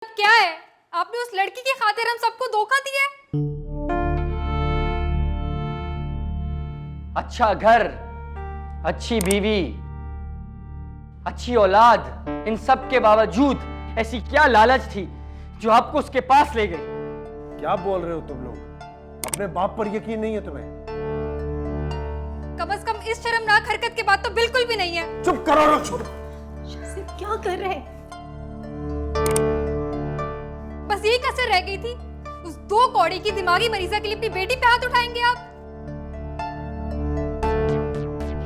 क्या है? आपने उस लड़की की खातिर हम सबको धोखा दिया है। अच्छा घर, अच्छी बीवी, अच्छी औलाद, इन सब के बावजूद ऐसी क्या लालच थी जो आपको उसके पास ले गई? क्या बोल रहे हो तुम लोग? अपने बाप पर यकीन नहीं है तुम्हें? कम से कम इस शर्मनाक हरकत के बाद तो बिल्कुल भी नहीं है। चुप करो ना, चुप। शाज़ेब क्या कर रहे हैं? बस यही कसर रह गई थी, उस 2 कौड़ी की दिमागी मरीजा के लिए अपनी बेटी पे हाथ उठाएंगे आप?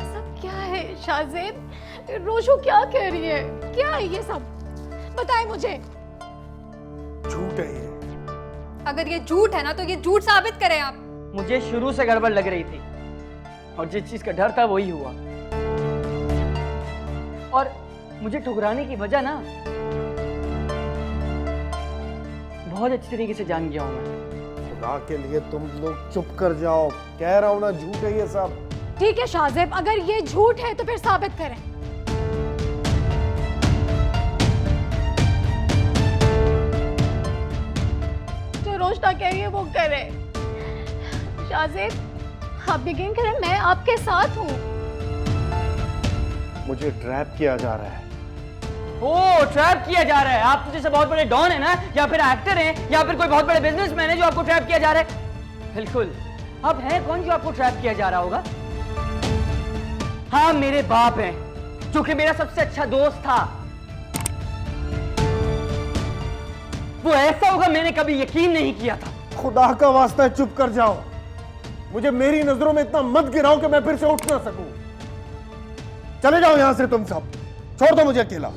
सब क्या है शाज़ेब? रोशो क्या कह रही है? क्या है ये सब? बताए मुझे। झूठ है ये। अगर ये झूठ है ना तो ये झूठ साबित करें आप। मुझे शुरू से गड़बड़ लग रही थी और जिस चीज का डर था वही हुआ। और मुझे ठुकराने की वजह ना बहुत अच्छी तरीके से जान गया हूं मैं। खुदा के लिए तुम लोग चुप कर जाओ। कह रहा हूं ना, झूठ है ये सब। ठीक है शाज़ेब, अगर ये झूठ है तो फिर साबित करें। जो रोशना कह रही है वो करे। शाज़ेब आप यकीन करें, मैं आपके साथ हूँ। मुझे ट्रैप किया जा रहा है। ओ, ट्रैप किया जा रहा है? आप तो जैसे बहुत बड़े डॉन है ना, या फिर एक्टर हैं, या फिर कोई बहुत बड़े बिजनेसमैन है जो आपको ट्रैप किया जा रहा है। बिल्कुल। अब है कौन जो आपको ट्रैप किया जा रहा होगा? हाँ, मेरे बाप हैं, जो कि मेरा सबसे अच्छा दोस्त था। वो ऐसा होगा मैंने कभी यकीन नहीं किया था। खुदा का वास्ता है, चुप कर जाओ। मुझे मेरी नजरों में इतना मत गिराओ कि मैं फिर से उठ ना सकूं। चले जाओ यहां से तुम सब। छोड़ दो मुझे अकेला।